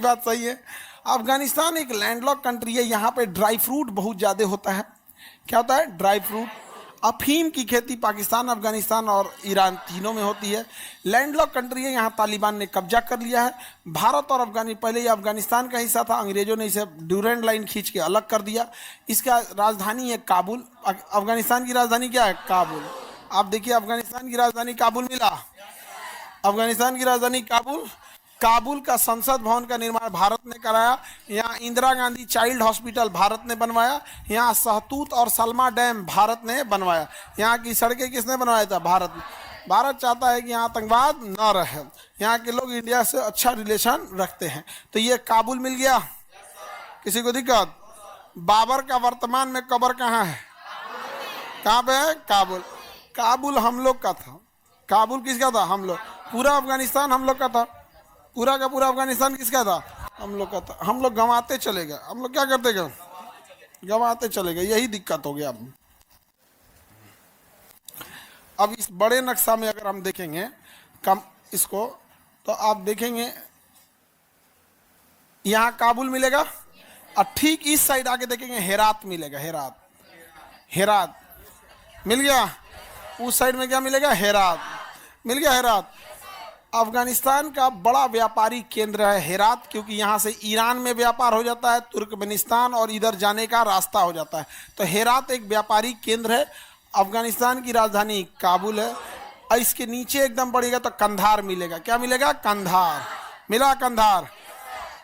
बात सही है। अफगानिस्तान एक लैंडलॉक कंट्री है, यहाँ पे ड्राई फ्रूट बहुत ज़्यादा होता है। क्या होता है? Dry fruit. अफीम की खेती पाकिस्तान, अफगानिस्तान और ईरान तीनों में होती है। लैंडलॉक कंट्री है, यहाँ तालिबान ने कब्जा कर लिया है। भारत और पहले ये अफगानिस्तान का हिस्सा था, अंग्रेजों ने इसे ड्यूरेंट लाइन खींच के अलग कर दिया। इसका राजधानी है काबुल। अफगानिस्तान की राजधानी क्या है? काबुल। आप देखिए, अफगानिस्तान की राजधानी काबुल मिला। अफगानिस्तान की राजधानी काबुल। काबुल का संसद भवन का निर्माण भारत ने कराया। यहाँ इंदिरा गांधी चाइल्ड हॉस्पिटल भारत ने बनवाया। यहाँ सहतूत और सलमा डैम भारत ने बनवाया। यहाँ की सड़कें किसने बनवाया था? भारत ने। भारत चाहता है कि यहाँ आतंकवाद न रहे। यहाँ के लोग इंडिया से अच्छा रिलेशन रखते हैं। तो ये काबुल मिल गया। किसी को दिक्कत? बाबर का वर्तमान में कब्र कहाँ है? कहाँ पे है? काबुल। काबुल हम लोग का था। काबुल किसका था? हम लोग। पूरा अफगानिस्तान हम लोग का था। पूरा का पूरा अफगानिस्तान किसका था? हम लोग का था। हम लोग गंवाते चले गए। हम लोग क्या करते गए? गंवाते चले गए। यही दिक्कत हो गया। अब इस बड़े नक्शा में अगर हम देखेंगे कम इसको, तो आप देखेंगे यहाँ काबुल मिलेगा और ठीक इस साइड आके देखेंगे हेरात मिलेगा। हेरात, हेरात मिल गया। उस साइड में क्या मिलेगा? हेरात मिल गया। हेरात अफगानिस्तान का बड़ा व्यापारी केंद्र है हेरात, क्योंकि यहाँ से ईरान में व्यापार हो जाता है, तुर्कमेनिस्तान और इधर जाने का रास्ता हो जाता है। तो हेरात एक व्यापारी केंद्र है। अफगानिस्तान की राजधानी काबुल है। और इसके नीचे एकदम बढ़ेगा तो कंधार मिलेगा। क्या मिलेगा? कंधार मिला। कंधार,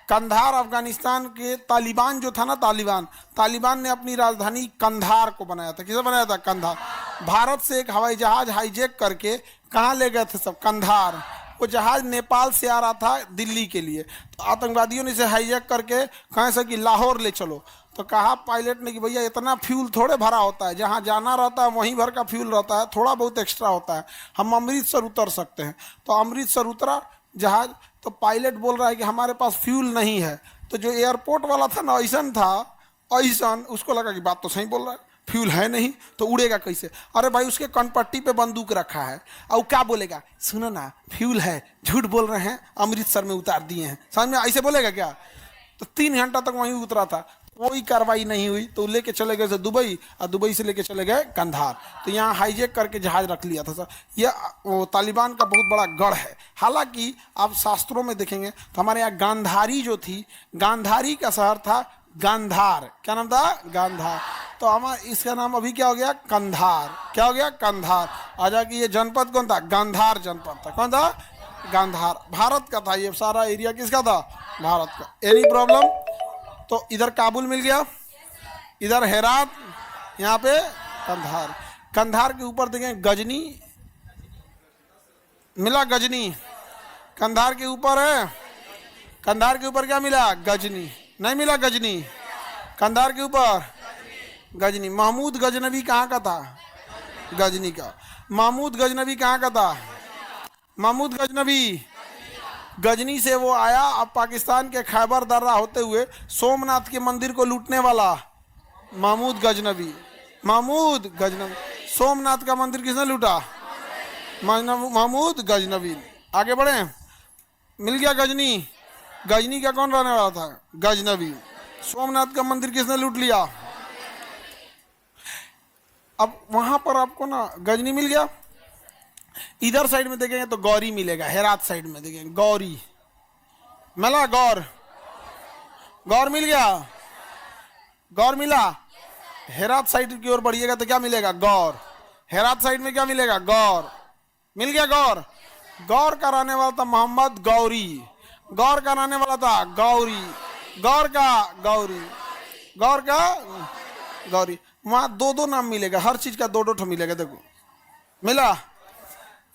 कंधार अफगानिस्तान के तालिबान जो था ना, तालिबान ने अपनी राजधानी कंधार को बनाया था। किसे बनाया था? कंधार। भारत से एक हवाई जहाज हाईजैक करके कहाँ ले गए थे सब? कंधार। वो जहाज नेपाल से आ रहा था दिल्ली के लिए, तो आतंकवादियों ने इसे हाईजैक करके कहाँ से कि लाहौर ले चलो। तो कहा पायलट ने कि भैया इतना फ्यूल थोड़े भरा होता है, जहाँ जाना रहता है वहीं भर का फ्यूल रहता है, थोड़ा बहुत एक्स्ट्रा होता है, हम अमृतसर उतर सकते हैं। तो अमृतसर उतरा जहाज। तो पायलट बोल रहा है कि हमारे पास फ्यूल नहीं है। तो जो एयरपोर्ट वाला था ना, ऐसा था, ऐसा उसको लगा कि बात तो सही बोल रहा है, फ्यूल है नहीं तो उड़ेगा कैसे। अरे भाई, उसके कनपट्टी पे बंदूक रखा है और क्या बोलेगा? सुनो ना, फ्यूल है, झूठ बोल रहे हैं, अमृतसर में उतार दिए हैं। समझ में? ऐसे बोलेगा क्या? तो 3 घंटा तक वहीं उतरा था, कोई कार्रवाई नहीं हुई। तो लेके चले गए दुबई, और दुबई से लेके चले गए कंधार। तो यहाँ हाईजैक करके जहाज रख लिया था सर। यह वो तालिबान का बहुत बड़ा गढ़ है। हालांकि आप शास्त्रों में देखेंगे तो हमारे यहाँ गांधारी जो थी, गांधारी का शहर था गांधार। क्या नाम था? गांधार। तो हमारा इसका नाम अभी क्या हो गया? कंधार। क्या हो गया? कंधार। आजा कि ये जनपद कौन था? गांधार जनपद था। कौन था? गांधार। भारत का था ये सारा एरिया। किसका था? भारत का। Any problem? तो इधर काबुल मिल गया, इधर हेरात, यहाँ पे कंधार। कंधार के ऊपर देखें गजनी मिला। गजनी कंधार के ऊपर है। कंधार के ऊपर क्या मिला? गजनी। नहीं मिला गजनी? कंधार के ऊपर गजनी। महमूद गजनवी कहाँ का था? गजनी का। महमूद गजनवी कहाँ का था? महमूद गजनवी गजनी से वो आया। अब पाकिस्तान के खैबर दर्रा होते हुए सोमनाथ के मंदिर को लूटने वाला महमूद गजनवी। महमूद गजनवी। सोमनाथ का मंदिर किसने लूटा? महमूद गजनवी। आगे बढ़े। मिल गया गजनी। गजनी का कौन रहने वाला था? गजनवी। सोमनाथ का मंदिर किसने लूट लिया? अब वहां पर आपको ना गजनी मिल गया। इधर साइड में देखेंगे तो गौरी मिलेगा। हेरात साइड में देखेंगे गौरी मिला। गौर, गौर मिल गया। गौर मिला। हेरात साइड की ओर बढ़िएगा तो क्या मिलेगा? गौर। हेरात साइड में क्या मिलेगा? गौर मिल गया। गौर। गौर का रहने वाला था मोहम्मद गौरी। गौर का रहने वाला था गौरी। गौर का गौरी। गौर का गौरी। वहां 2-2 नाम मिलेगा। हर चीज का 2-2 मिलेगा। देखो मिला।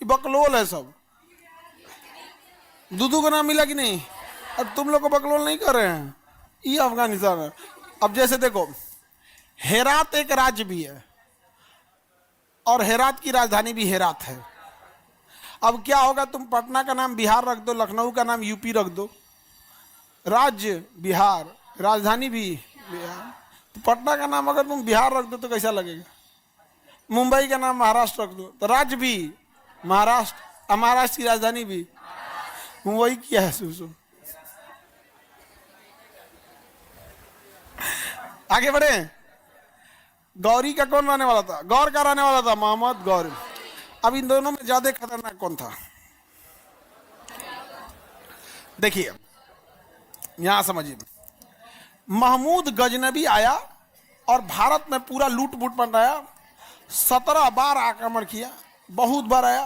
बकलोल है सब। दूधू का नाम मिला कि नहीं? अब तुम लोग को बकलोल नहीं कर रहे हैं। ये अफगानिस्तान है। अब जैसे देखो, हेरात एक राज्य भी है और हेरात की राजधानी भी हेरात है। अब क्या होगा? तुम पटना का नाम बिहार रख दो, लखनऊ का नाम यूपी रख दो, राज्य बिहार, राजधानी भी बिहार। तो पटना का नाम अगर तुम बिहार रख दो तो कैसा लगेगा? मुंबई का नाम महाराष्ट्र रख दो तो राज्य भी महाराष्ट्र, महाराष्ट्र की राजधानी भी। वही किया है सुसु। आगे बढ़े। गौरी का कौन रहने वाला था? गौर का रहने वाला था मोहम्मद गौरी। अब इन दोनों में ज्यादा खतरनाक कौन था? देखिए यहां समझिए, महमूद गजनबी आया और भारत में पूरा लूट बूट बनाया, 17 बार आक्रमण किया, बहुत बार आया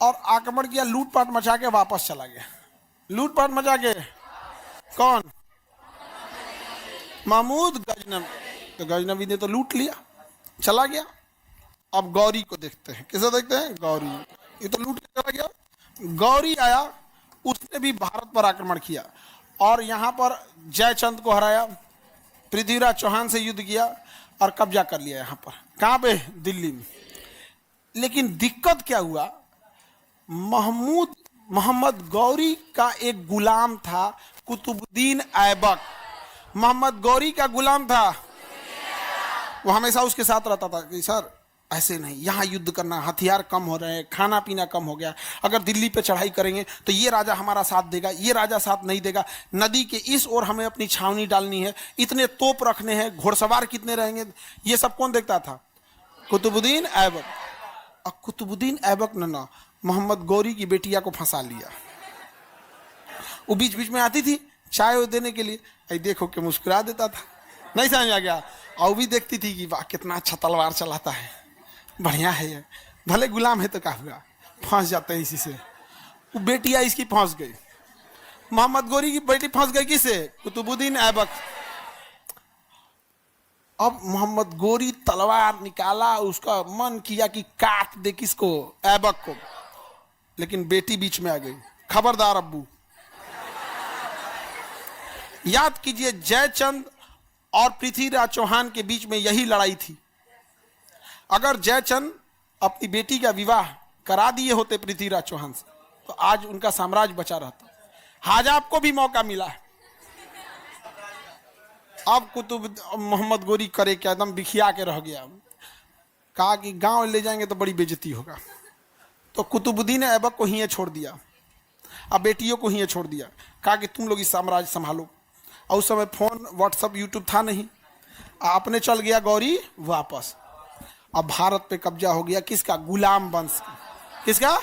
और आक्रमण किया, लूटपाट मचा के वापस चला गया। लूटपाट मचा के कौन? महमूद गजनबी। तो गजनबी ने तो लूट लिया, चला गया। अब गौरी को देखते हैं, किसे देखते हैं? गौरी। ये तो लूट के चला गया। गौरी आया, उसने भी भारत पर आक्रमण किया और यहां पर जयचंद को हराया, पृथ्वीराज चौहान से युद्ध किया और कब्जा कर लिया यहां पर। कहां पे? दिल्ली में। लेकिन दिक्कत क्या हुआ, मोहम्मद गौरी का एक गुलाम था कुतुबुद्दीन ऐबक। मोहम्मद गौरी का गुलाम था, वो हमेशा उसके साथ रहता था कि सर ऐसे नहीं, यहाँ युद्ध करना, हथियार कम हो रहे हैं, खाना पीना कम हो गया, अगर दिल्ली पे चढ़ाई करेंगे तो ये राजा हमारा साथ देगा, ये राजा साथ नहीं देगा, नदी के इस ओर हमें अपनी छावनी डालनी है, इतने तोप रखने हैं, घुड़सवार कितने रहेंगे, ये सब कौन देखता था? कुतुबुद्दीन ऐबक। और कुतुबुद्दीन ऐबक ने ना मोहम्मद गौरी की बेटिया को फंसा लिया। वो बीच बीच में आती थी चाय देने के लिए, ऐ देखो के मुस्कुरा देता था, नहीं समझ आ गया। और भी देखती थी कि वाह कितना अच्छा तलवार चलाता है, बढ़िया है ये, भले गुलाम है तो क्या हुआ, फंस जाते हैं इसी से। वो बेटिया इसकी फंस गई, मोहम्मद गौरी की बेटी फंस गई किसे? कुतुबुद्दीन ऐबक। अब मोहम्मद गौरी तलवार निकाला, उसका मन किया कि काट दे किसको? ऐबक को। लेकिन बेटी बीच में आ गई, खबरदार अब्बू। याद कीजिए जयचंद और पृथ्वीराज चौहान के बीच में यही लड़ाई थी। अगर जयचंद अपनी बेटी का विवाह करा दिए होते पृथ्वीराज चौहान से तो आज उनका साम्राज्य बचा रहता। आज आपको भी मौका मिला है। अब मोहम्मद गौरी करे क्या, एकदम बिखिया के रह गया। कहा कि गांव ले जाएंगे तो बड़ी बेइज्जती होगा, तो कुतुबुद्दीन ऐबक को ही छोड़ दिया, अब बेटियों को ही छोड़ दिया। कहा कि तुम लोग इस साम्राज्य संभालो। और उस समय फोन व्हाट्सएप यूट्यूब था नहीं, आपने चल गया गौरी वापस। अब भारत पे कब्जा हो गया किसका? गुलाम वंश का। किसका?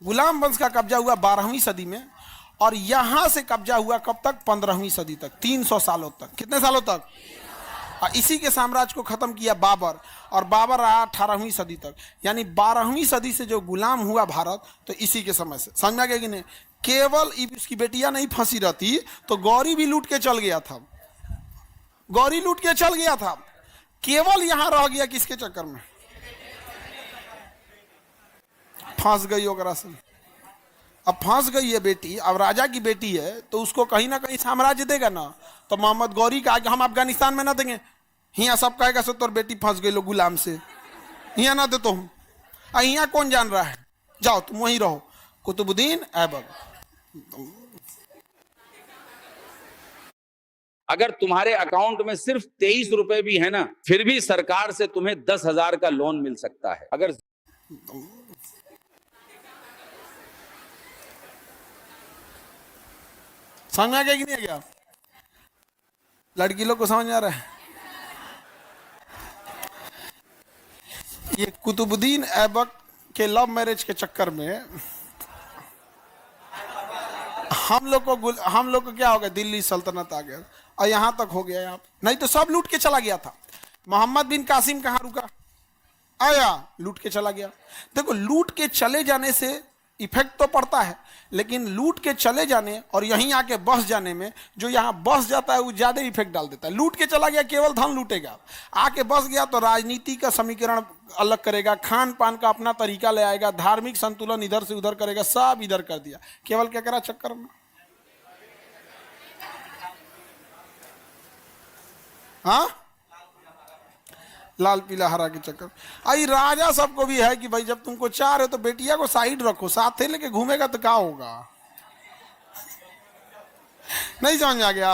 गुलाम वंश का कब्जा हुआ 12वीं सदी में, और यहां से कब्जा हुआ कब तक? 15वीं सदी तक, 300 सालों तक। कितने सालों तक? और इसी के साम्राज्य को खत्म किया बाबर, और बाबर रहा 18वीं सदी तक। यानी 12वीं सदी से जो गुलाम हुआ भारत, तो इसी के समय से। समझ में आ गया कि नहीं? केवल उसकी बेटियां नहीं फंसी रहती तो गौरी भी लूट के चल गया था, गौरी लूट के चल गया था, केवल यहां रह गया किसके चक्कर में? फंस गई ओकरा से। अब फंस गई है बेटी, अब राजा की बेटी है तो उसको कहीं ना कहीं साम्राज्य देगा ना। तो मोहम्मद गौरी का हम अफगानिस्तान में ना देंगे, हिया सब कहेगा सो तोर बेटी फंस गई लो गुलाम से, हिया ना दे तो हम, हिया कौन जान रहा है, जाओ तुम वहीं रहो। कुतुबुद्दीन ऐबक। अगर तुम्हारे अकाउंट में सिर्फ 23 रुपए भी है ना, फिर भी सरकार से तुम्हें 10,000 का लोन मिल सकता है। अगर समझ में आ गया कि नहीं आ गया? लड़की लोग को समझ में आ रहा है? ये कुतुबुद्दीन ऐबक के लव मैरिज के चक्कर में हम लोग को क्या हो गया? दिल्ली सल्तनत आ गया और यहां तक हो गया। यहाँ नहीं तो सब लूट के चला गया था। मोहम्मद बिन कासिम कहां रुका? आया, लूट के चला गया। देखो लूट के चले जाने से इफेक्ट तो पड़ता है, लेकिन लूट के चले जाने और यहीं आके बस जाने में, जो यहाँ बस जाता है वो ज्यादा इफेक्ट डाल देता है। लूट के चला गया केवल धन लूटेगा, आके बस गया तो राजनीति का समीकरण अलग करेगा, खान पान का अपना तरीका ले आएगा, धार्मिक संतुलन इधर से उधर करेगा, सब इधर कर दिया केवल क्या करा चक्कर में। हाँ, लाल पीला हरा के चक्कर। आई राजा सबको भी है कि भाई जब तुमको चाह रहे हो तो बेटिया को साइड रखो, साथ ही लेके घूमेगा तो क्या होगा? नहीं समझ आ गया?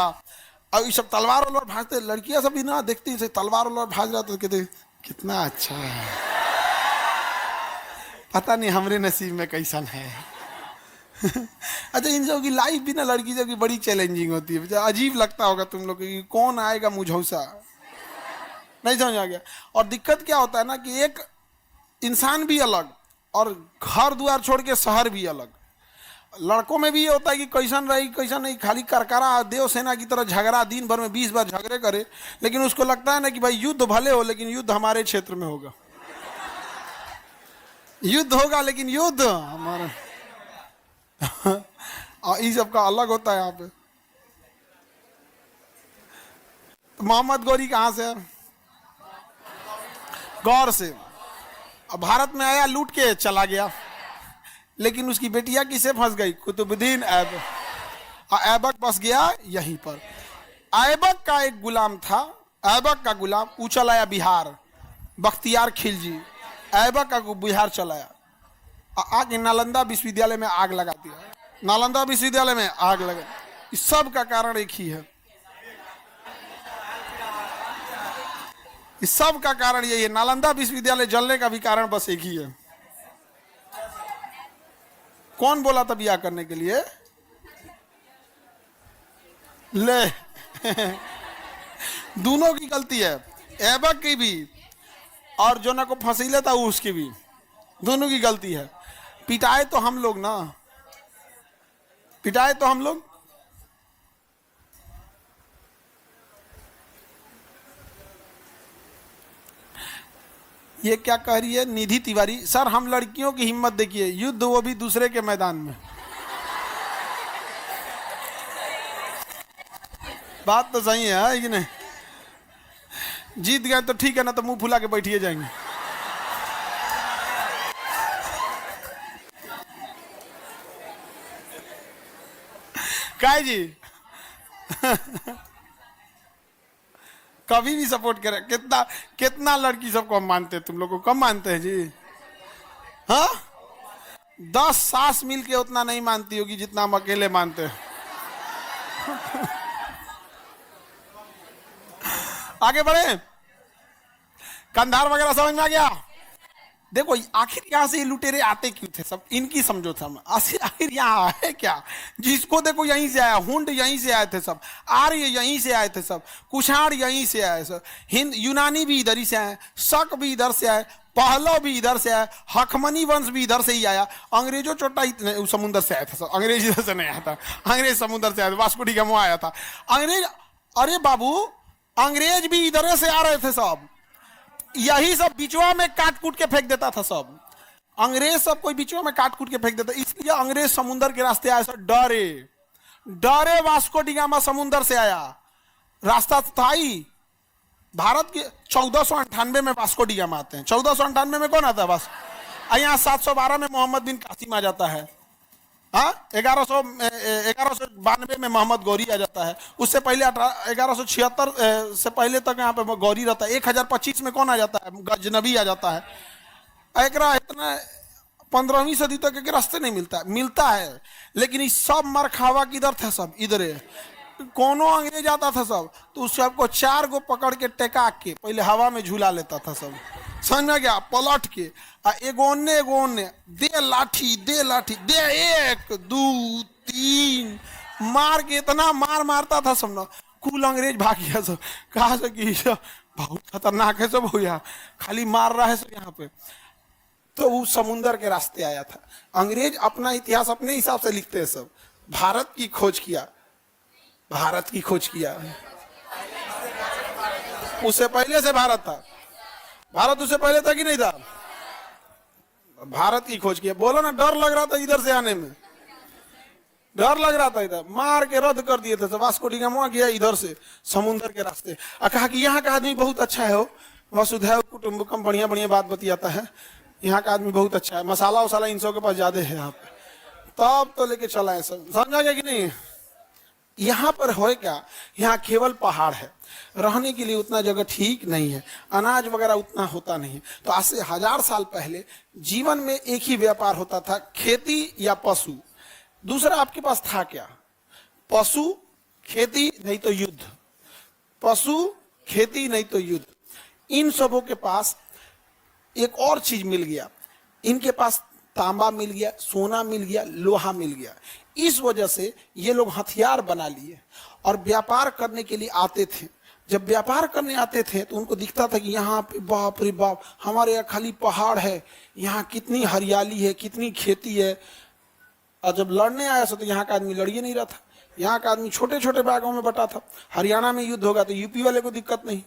अब ये सब तलवार वलवार भाजते, लड़कियां सब भी ना देखती है तलवार वलवार भाज रहा तो कहते कितना अच्छा है, पता नहीं हमरे नसीब में कैसन है। अच्छा, इन सब की लाइफ भी ना लड़की सब की बड़ी चैलेंजिंग होती है। अजीब लगता होगा तुम लोग को कि कौन आएगा मुझौसा, नहीं समझ आ गया। और दिक्कत क्या होता है ना कि एक इंसान भी अलग और घर द्वार छोड़ के शहर भी अलग। लड़कों में भी ये होता है कि कैसन रही कैसन नहीं, खाली करकरा देव सेना की तरह झगड़ा, दिन भर में 20 बार झगड़े करे, लेकिन उसको लगता है ना कि भाई युद्ध भले हो लेकिन युद्ध हमारे क्षेत्र में होगा, युद्ध होगा लेकिन युद्ध हमारा। इस सब का अलग होता है यहाँ पे। तो मोहम्मद गौरी कहाँ से है? गौर से। अब भारत में आया, लूट के चला गया, लेकिन उसकी बेटिया किसे फंस गई? कुतुबुद्दीन ऐबक। ऐबक बस गया यहीं पर। ऐबक का एक गुलाम था, ऐबक का गुलाम वो चलाया बिहार, बख्तियार खिलजी। ऐबक का बिहार चलाया, आगे नालंदा विश्वविद्यालय में आग लगा दिया। नालंदा विश्वविद्यालय में आग लगा। इस सब का कारण एक ही है, इस सब का कारण यही है। नालंदा विश्वविद्यालय जलने का भी कारण बस एक ही है। कौन बोला था ब्याह करने के लिए? ले दोनों की गलती है, ऐबक की भी और जो ना को फंसीले था उसकी भी, दोनों की गलती है। पिटाए तो हम लोग ना, पिटाए तो हम लोग। ये क्या कह रही है निधि तिवारी? सर हम लड़कियों की हिम्मत देखिए, युद्ध वो भी दूसरे के मैदान में। बात तो सही है कि नहीं? जीत गए तो ठीक है, ना तो मुंह फुला के बैठिए जाएंगे। काय जी कभी भी सपोर्ट करें। कितना कितना लड़की सबको हम मानते हैं, तुम लोग को कम मानते हैं जी? हाँ, 10 सास मिल के उतना नहीं मानती होगी जितना हम अकेले मानते हैं। आगे बढ़े, कंधार वगैरह समझ में आ गया? देखो आखिर यहाँ से ये लुटेरे आते क्यों थे सब, इनकी समझो था। आखिर यहाँ है क्या? जिसको देखो यहीं से आया, हुंड यहीं से आए थे सब, आर्य यहीं से आए थे सब, कुषाण यहीं से आए सब, हिंद यूनानी भी इधर ही से आए, शक भी इधर से आए, पहलव भी इधर से आए, हखमनी वंश भी इधर से ही आया। अंग्रेजों चोटा समुद्र से आया था सब, अंग्रेज इधर से नहीं आया था, अंग्रेज समुद्र से आया था, वास्को डी गामा आया था अंग्रेज। अरे बाबू अंग्रेज भी इधर से आ रहे थे सब, यही सब बिचवा में काट कूट के फेंक देता था सब, अंग्रेज सब कोई बिचवा में काट कूट के फेंक देता। इसलिए अंग्रेज समुद्र के रास्ते आया, सब डरे डरे। वास्को डी गामा समुद्र से आया, रास्ता था ही भारत के 1498 में वास्को डी गामा आते हैं। 1498 में कौन आता है? बस यहाँ 712 में मोहम्मद बिन कासिम आ जाता है। हाँ, 1192 में मोहम्मद गौरी आ जाता है। उससे पहले 1176 से पहले तक यहाँ पे गौरी रहता है। 1025 में कौन आ जाता है? गजनबी आ जाता है। एकरा इतना 15वीं सदी तक एक रास्ते नहीं मिलता है, लेकिन इस सब मरखावा किधर था? सब इधर। कोनो अंग्रेज आता था सब तो उस सबको 4 गो पकड़ के टेका के पहले हवा में झूला लेता था सब, समझ में गया? पलट के एगोने दे लाठी दे 1 2 3 मार के इतना मारता था सब ना, कुल अंग्रेज भाग गया सब। कहा से कि बहुत खतरनाक है सब भैया, खाली मार रहा है सब यहाँ पे। तो वो समुंदर के रास्ते आया था। अंग्रेज अपना इतिहास अपने हिसाब से लिखते हैं सब। भारत की खोज किया, भारत की खोज किया, उससे पहले से भारत था। भारत उससे पहले था कि नहीं था? भारत की खोज किया। बोलो ना, डर लग रहा था इधर से आने में, डर लग रहा था, इधर मार के रद्द कर दिए थे। वास्को डी गामा गया इधर से समुद्र के रास्ते, और कहा कि यहाँ का आदमी बहुत अच्छा है, हो वसुधैव कुटुंबकम, बढ़िया बढ़िया बात बतियाता है, यहाँ का आदमी बहुत अच्छा है, मसाला वसाला इन सब के पास ज्यादा है यहाँ पे। तब तो लेके चला है सब, समझा गया कि नहीं? यहाँ पर हो क्या, यहाँ केवल पहाड़ है, रहने के लिए उतना जगह ठीक नहीं है, अनाज वगैरह उतना होता नहीं। तो आज से 1000 साल पहले जीवन में एक ही व्यापार होता था, खेती या पशु। दूसरा आपके पास था क्या? पशु, खेती, नहीं तो युद्ध। पशु, खेती, नहीं तो युद्ध। इन सबों के पास एक और चीज मिल गया, इनके पास तांबा मिल गया, सोना मिल गया, लोहा मिल गया। इस वजह से ये लोग हथियार बना लिए और व्यापार करने के लिए आते थे। जब व्यापार करने आते थे तो उनको दिखता था कि यहाँ पे बाप रे बाप, हमारे यहाँ खाली पहाड़ है, यहाँ कितनी हरियाली है, कितनी खेती है। और जब लड़ने आया तो यहाँ का आदमी लड़िए नहीं रहा था, यहाँ का आदमी छोटे छोटे भागों में बटा था। हरियाणा में युद्ध होगा तो यूपी वाले को दिक्कत नहीं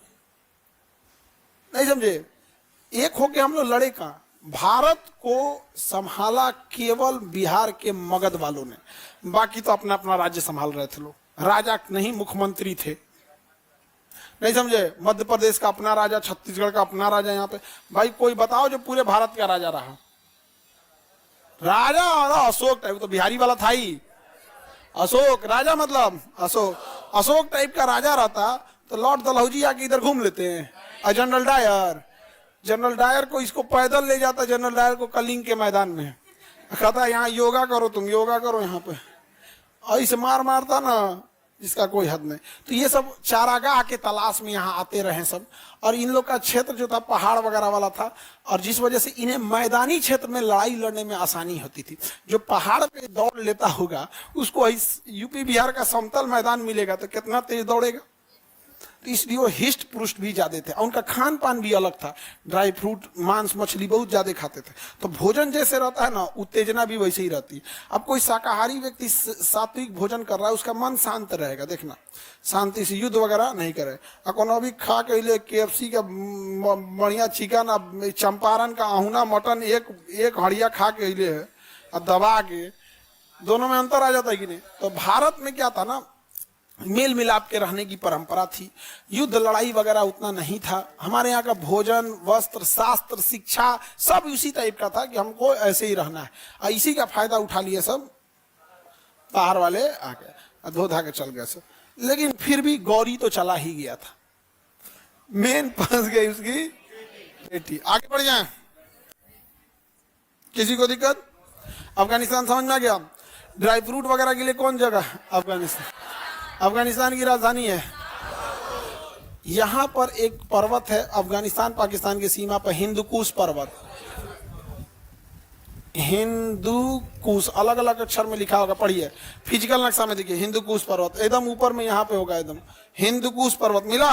समझे। एक होके हम लोग लड़े का। भारत को संभाला केवल बिहार के मगध वालों ने, बाकी तो अपना अपना राज्य संभाल रहे थे लोग। राजा नहीं, मुख्यमंत्री थे, नहीं समझे। मध्य प्रदेश का अपना राजा, छत्तीसगढ़ का अपना राजा। यहाँ पे भाई कोई बताओ जो पूरे भारत का राजा रहा। राजा अशोक टाइप, तो बिहारी वाला था ही। अशोक राजा मतलब अशोक टाइप का राजा रहता तो लॉर्ड डलहौजी आके इधर घूम लेते हैं। और जनरल डायर को इसको पैदल ले जाता, जनरल डायर को कलिंग के मैदान में, कहता यहाँ योगा करो, तुम योगा करो यहाँ पे, और इसे मारता ना जिसका कोई हद नहीं। तो ये सब चारागाह के तलाश में यहाँ आते रहे सब। और इन लोग का क्षेत्र जो था पहाड़ वगैरह वाला था, और जिस वजह से इन्हें मैदानी क्षेत्र में लड़ाई लड़ने में आसानी होती थी। जो पहाड़ पे दौड़ लेता होगा उसको यूपी बिहार का समतल मैदान मिलेगा तो कितना तेज दौड़ेगा। तो इसलिए वो हिस्ट पुरुष भी ज्यादा थे, और उनका खान पान भी अलग था। ड्राई फ्रूट, मांस मछली बहुत ज्यादा खाते थे। तो भोजन जैसे रहता है ना, उत्तेजना भी वैसे ही रहती है। अब कोई शाकाहारी व्यक्ति सात्विक भोजन कर रहा है, उसका मन शांत रहेगा, देखना, शांति से युद्ध वगैरह नहीं करे। अकोन अभी खा के लिए KFC का बढ़िया चिकन, चंपारण का आहूना मटन एक हड़िया खा के लिए है और दबा के, दोनों में अंतर आ जाता है कि नहीं। तो भारत में क्या था ना, मेल मिलाप के रहने की परंपरा थी। युद्ध लड़ाई वगैरह उतना नहीं था। हमारे यहाँ का भोजन, वस्त्र, शास्त्र, शिक्षा सब उसी टाइप का था कि हमको ऐसे ही रहना है। और इसी का फायदा उठा लिए सब बाहर वाले आके, धो धा के चल गए सब। लेकिन फिर भी गौरी तो चला ही गया था, मेन फंस गई उसकी बेटी। आगे बढ़ जाए, किसी को दिक्कत? अफगानिस्तान समझ में आ गया। ड्राई फ्रूट वगैरह के लिए कौन जगह? अफगानिस्तान की राजधानी है। यहां पर एक पर्वत है अफगानिस्तान पाकिस्तान की सीमा पर, हिंदुकुश पर्वत। हिंदुकुश अलग अलग अक्षर में लिखा होगा, पढ़िए, फिजिकल नक्शा में देखिए। हिंदुकुश पर्वत एकदम ऊपर में यहाँ पे होगा, एकदम हिंदुकुश पर्वत मिला।